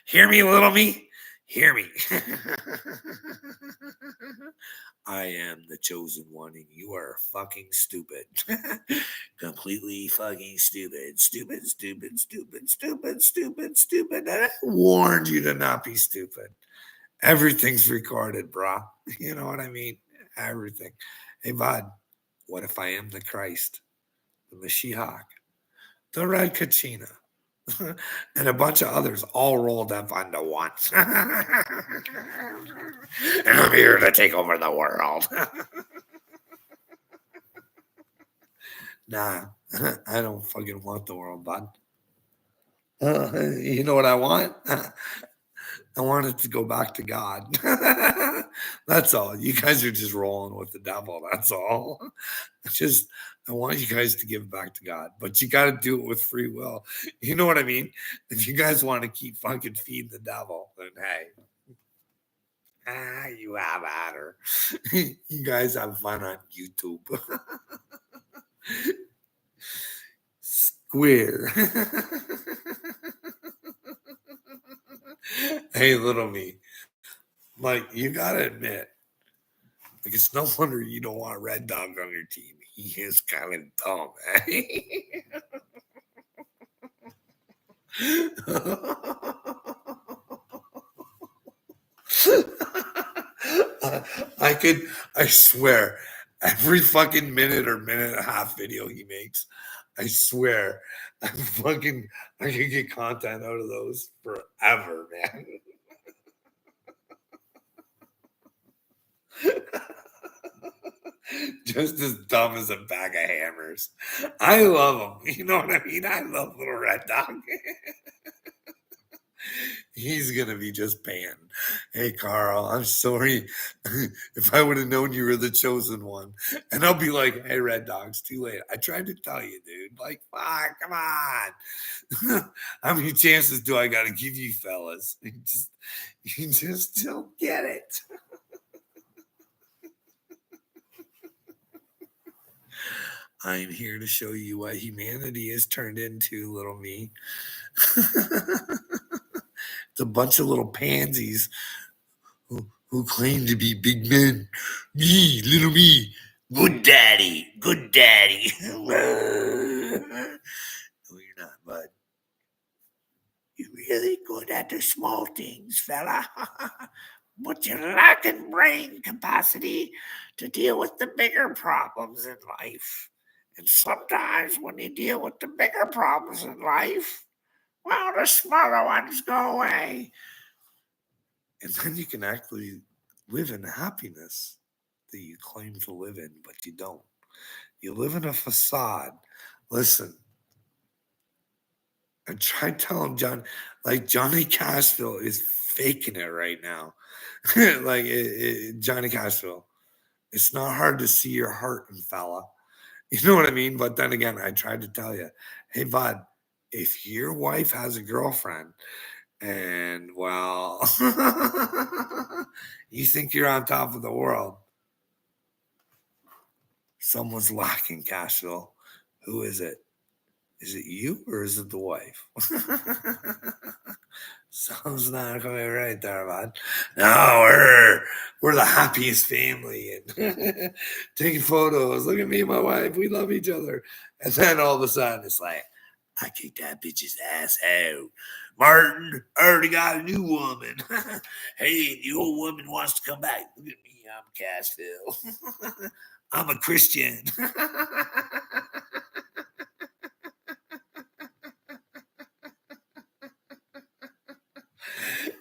Hear me, little me. Hear me. I am the chosen one, and you are fucking stupid. Completely fucking stupid. Stupid, stupid, stupid, stupid, stupid, stupid. And I warned you to not be stupid. Everything's recorded, brah. You know what I mean? Everything. Hey, bud, what if I am the Christ, the Mashiach, the Red Kachina, and a bunch of others all rolled up onto one? And I'm here to take over the world. Nah, I don't fucking want the world, bud. You know what I want? I want it to go back to God. That's all. You guys are just rolling with the devil. That's all. Just, I want you guys to give back to God, but you got to do it with free will. You know what I mean? If you guys want to keep fucking feeding the devil, then hey, you have at her. You guys have fun on YouTube. Square. Hey, little me. Mike, you gotta admit, like it's no wonder you don't want Red Dog on your team. He is kind of dumb. I swear, every fucking minute or minute and a half video he makes, I swear, I could get content out of those forever, man. Just as dumb as a bag of hammers. I love him. You know what I mean? I love little Red Dog. He's gonna be just banned. Hey Carl, I'm sorry. If I would have known you were the chosen one. And I'll be like, hey Red Dog's too late. I tried to tell you, dude. Like, fuck, come on. How many chances do I gotta give you fellas? You just don't get it. I'm here to show you what humanity has turned into, little me. It's a bunch of little pansies who claim to be big men. Me, little me, good daddy, good daddy. No, you're not, bud. You're really good at the small things, fella. But you're lacking brain capacity to deal with the bigger problems in life. And sometimes when you deal with the bigger problems in life, Well, the smaller ones go away. And then you can actually live in happiness that you claim to live in, but you don't. You live in a facade. Listen, I tried telling John, like Johnny Cashville is faking it right now. Johnny Cashville, it's not hard to see your heart in fella. You know what I mean? But then again, I tried to tell you, hey, bud, if your wife has a girlfriend and, well, you think you're on top of the world, someone's lacking, Cashville. Who is it? Is it you or is it the wife? Sounds not quite right there, bud. No, we're the happiest family and taking photos. Look at me and my wife. We love each other. And then all of a sudden it's like, I kicked that bitch's ass out. Martin, I already got a new woman. Hey, the old woman wants to come back. Look at me, I'm Cashville. I'm a Christian.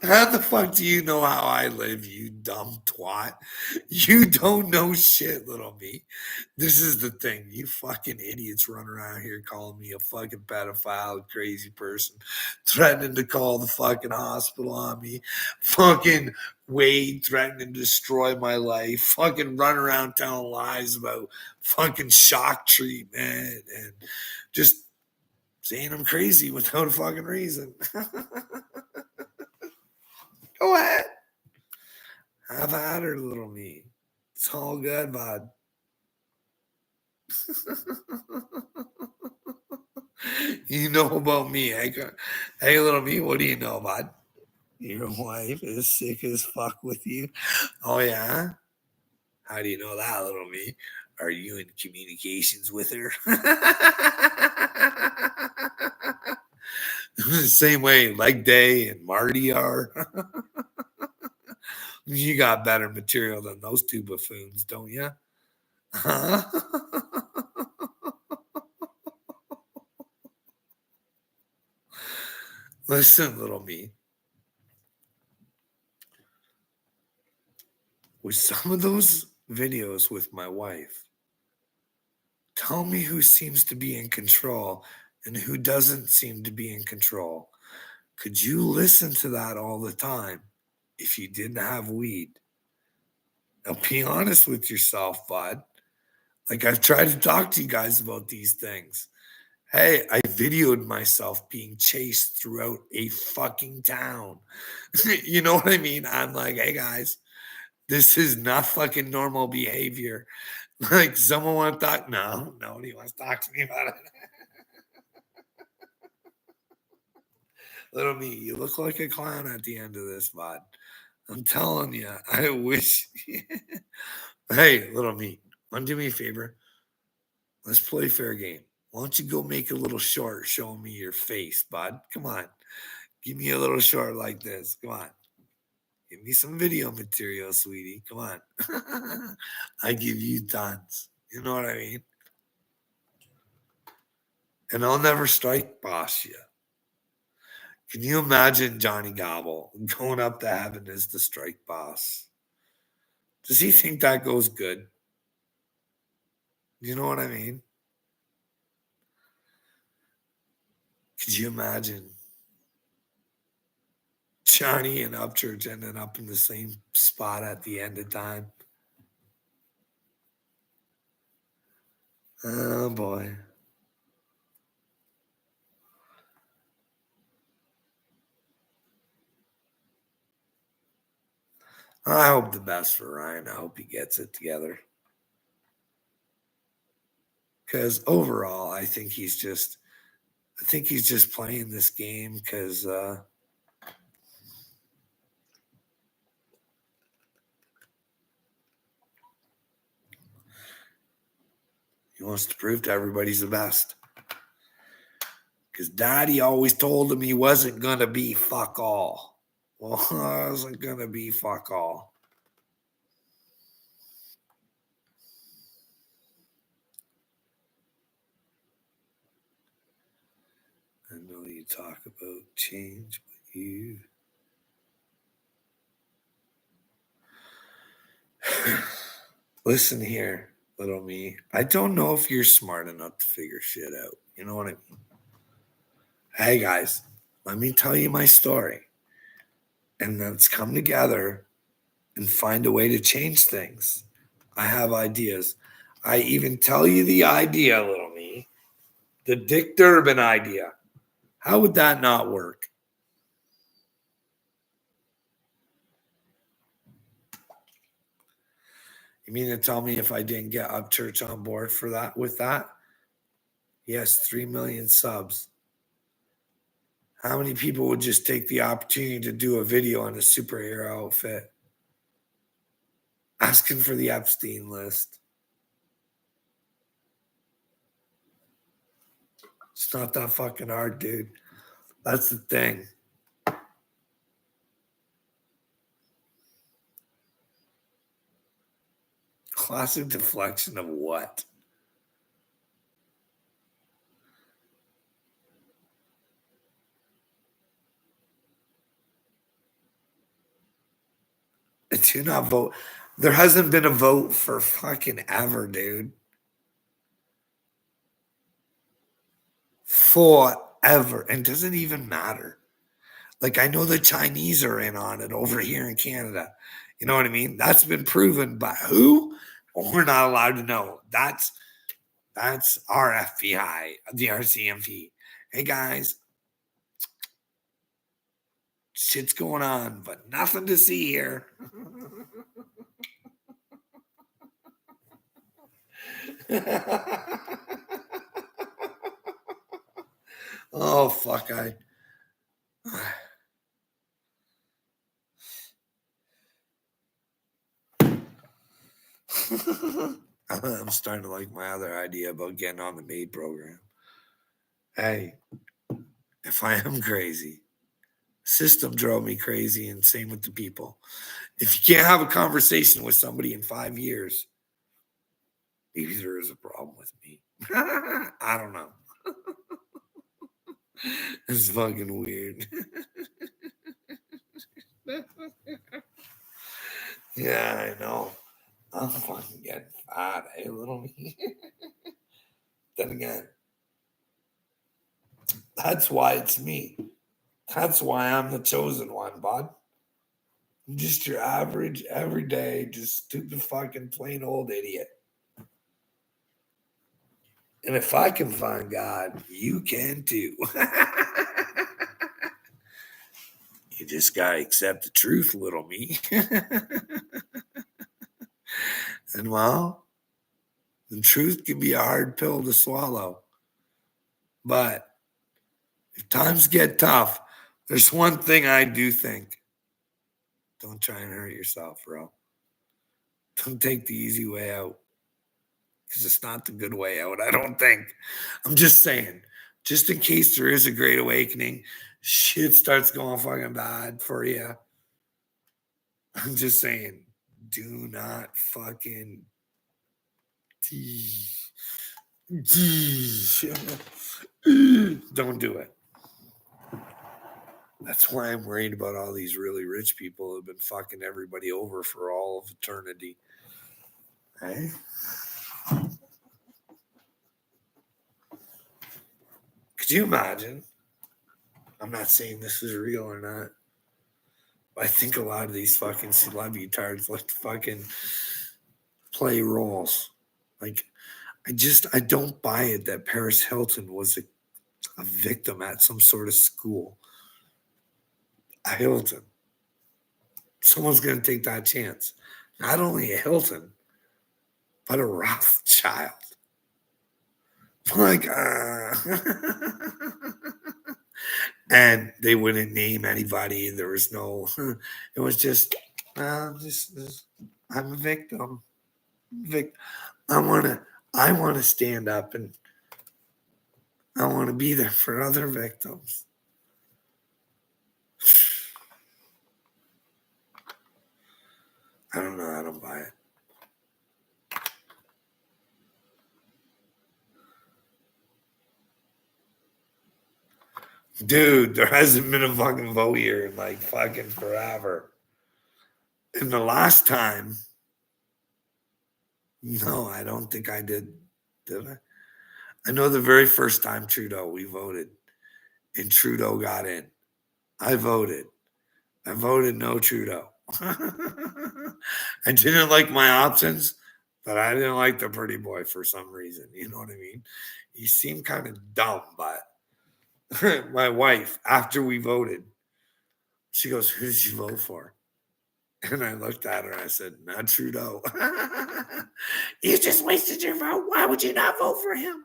How the fuck do you know how I live, you dumb twat? You don't know shit, little me. This is the thing. You fucking idiots run around here calling me a fucking pedophile, crazy person, threatening to call the fucking hospital on me. Fucking Wade threatening to destroy my life. Fucking run around telling lies about fucking shock treatment and just saying I'm crazy without a fucking reason. Go ahead. Have at her, little me. It's all good, bud. You know about me. Hey, little me, what do you know, bud? Your wife is sick as fuck with you. Oh, yeah? How do you know that, little me? Are you in communications with her? Same way Leg Day and Marty are. You got better material than those two buffoons, don't you? Huh? Listen, little me. With some of those videos with my wife, tell me who seems to be in control and who doesn't seem to be in control. Could you listen to that all the time if you didn't have weed? Now, be honest with yourself, bud. Like, I've tried to talk to you guys about these things. Hey, I videoed myself being chased throughout a fucking town. You know what I mean? I'm like, hey, guys, this is not fucking normal behavior. Like, someone want to talk? No, nobody wants to talk to me about it. Little me, you look like a clown at the end of this, bud. I'm telling you, I wish. Hey, little me, want to do me a favor? Let's play fair game. Why don't you go make a little short showing me your face, bud? Come on. Give me a little short like this. Come on. Give me some video material, sweetie. Come on. I give you tons. You know what I mean? And I'll never strike boss you. Can you imagine Johnny Gobble going up to heaven as the strike boss? Does he think that goes good? You know what I mean? Could you imagine Johnny and Upchurch ending up in the same spot at the end of time? Oh boy. I hope the best for Ryan. I hope he gets it together. Because overall, I think he's just playing this game because he wants to prove to everybody he's the best. Because Daddy always told him he wasn't gonna be fuck all. Well, I wasn't gonna be fuck all. I know you talk about change what you. Listen here, little me. I don't know if you're smart enough to figure shit out. You know what I mean? Hey guys, let me tell you my story. And let's come together and find a way to change things. I have ideas. I even tell you the idea, little me. The Dick Durbin idea. How would that not work? You mean to tell me if I didn't get Upchurch on board for that with that? Yes, 3 million subs. How many people would just take the opportunity to do a video on a superhero outfit? Asking for the Epstein list. It's not that fucking hard, dude. That's the thing. Classic deflection of what? Do not vote. There hasn't been a vote for fucking ever, dude. Forever. And it doesn't even matter. Like, I know the Chinese are in on it over here in Canada. You know what I mean? That's been proven by who? We're not allowed to know. That's our FBI, the RCMP. Hey guys, shit's going on, but nothing to see here. Oh fuck! I'm starting to like my other idea about getting on the MAID program. Hey, if I am crazy, system drove me crazy, and same with the people. If you can't have a conversation with somebody in 5 years, maybe there is a problem with me. I don't know. It's fucking weird. Yeah, I know. I'm fucking getting fat, eh, little me? Then again, that's why it's me. That's why I'm the chosen one, bud. I'm just your average, everyday, just stupid fucking plain old idiot. And if I can find God, you can too. You just gotta accept the truth, little me. And well, the truth can be a hard pill to swallow. But if times get tough, there's one thing I do think. Don't try and hurt yourself, bro. Don't take the easy way out. Because it's not the good way out, I don't think. I'm just saying, just in case there is a great awakening, shit starts going fucking bad for you. I'm just saying, do not fucking. Don't do it. That's why I'm worried about all these really rich people who've been fucking everybody over for all of eternity. Hey? Could you imagine? I'm not saying this is real or not. But I think a lot of these fucking celebrities like to fucking play roles. Like, I don't buy it that Paris Hilton was a victim at some sort of school. A Hilton. Someone's going to take that chance. Not only a Hilton, but a Rothschild. Like, and they wouldn't name anybody. There was no, it was just I'm a victim. I want to stand up and I want to be there for other victims. I don't know. I don't buy it. Dude, there hasn't been a fucking vote here in like fucking forever. And the last time, no, I don't think I did. Did I? I know the very first time Trudeau, we voted, and Trudeau got in. I voted. I voted no Trudeau. I didn't like my options, but I didn't like the pretty boy for some reason. You know what I mean? He seemed kind of dumb, but my wife, after we voted, she goes, "Who did you vote for?" And I looked at her and I said, "Not Trudeau." You just wasted your vote. Why would you not vote for him?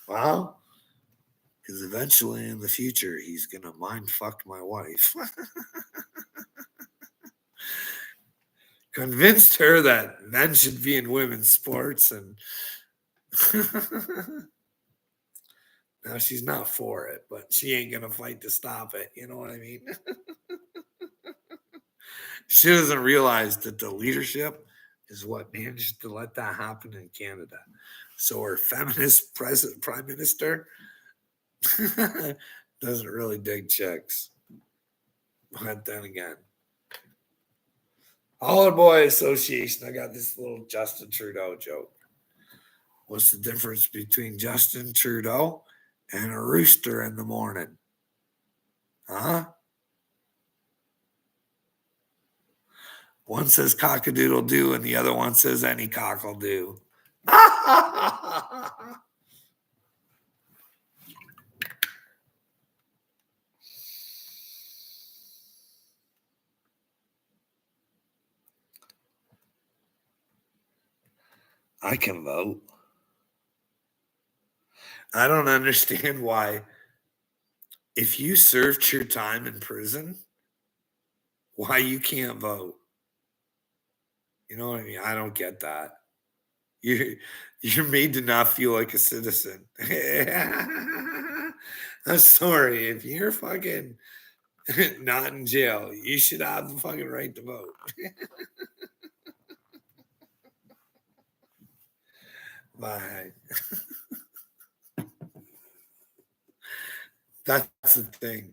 Well, because eventually in the future, he's going to mind fuck my wife. Convinced her that men should be in women's sports. And now she's not for it, but she ain't going to fight to stop it. You know what I mean? She doesn't realize that the leadership is what managed to let that happen in Canada. So our feminist prime minister doesn't really dig chicks. But then again, Holler Boy Association, I got this little Justin Trudeau joke. What's the difference between Justin Trudeau and a rooster in the morning? Huh? One says cockadoodle doo, and the other one says any cock'll do. I can vote. I don't understand why, if you served your time in prison, why you can't vote. You know what I mean? I don't get that. You're made to not feel like a citizen. I'm sorry. If you're fucking not in jail, you should have the fucking right to vote. Bye. That's the thing.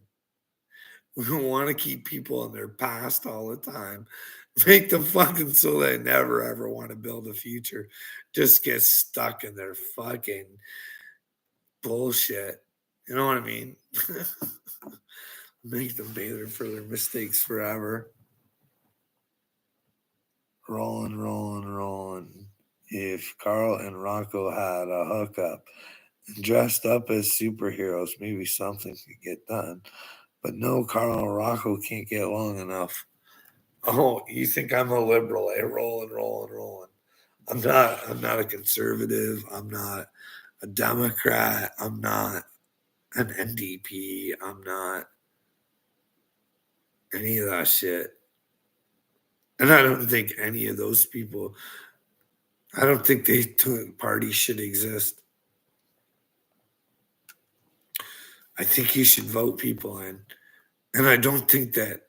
We want to keep people in their past all the time. Make them fucking so they never ever want to build a future. Just get stuck in their fucking bullshit. You know what I mean? Make them pay for their mistakes forever. Rolling, rolling, rolling. If Carl and Rocco had a hookup and dressed up as superheroes, maybe something could get done. But no, Carl and Rocco can't get along enough. Oh, you think I'm a liberal? Rolling, rolling, rolling. I'm not. I'm not a conservative. I'm not a Democrat. I'm not an NDP. I'm not any of that shit. And I don't think any of those people. I don't think parties should exist. I think you should vote people in, and I don't think that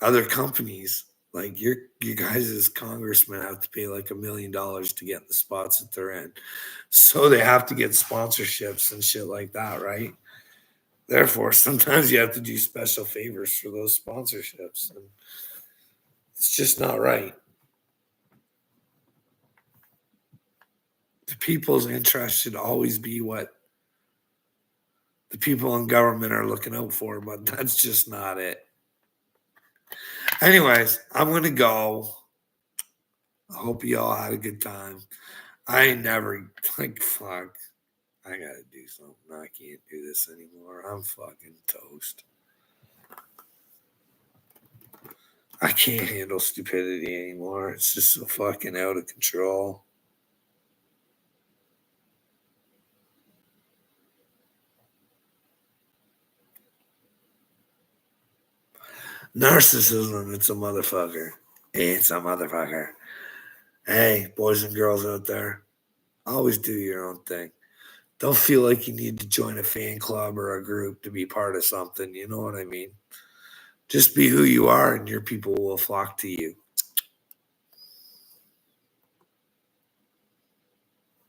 other companies like you guys as congressmen have to pay like $1 million to get in the spots that they're in. So they have to get sponsorships and shit like that, right? Therefore, sometimes you have to do special favors for those sponsorships. And it's just not right. The people's interest should always be what the people in government are looking out for, but that's just not it. Anyways, I'm going to go. I hope you all had a good time. I ain't never, like, fuck. I gotta do something. I can't do this anymore. I'm fucking toast. I can't handle stupidity anymore. It's just so fucking out of control. Narcissism, it's a motherfucker. It's a motherfucker. Hey, boys and girls out there, always do your own thing. Don't feel like you need to join a fan club or a group to be part of something. You know what I mean? Just be who you are, and your people will flock to you.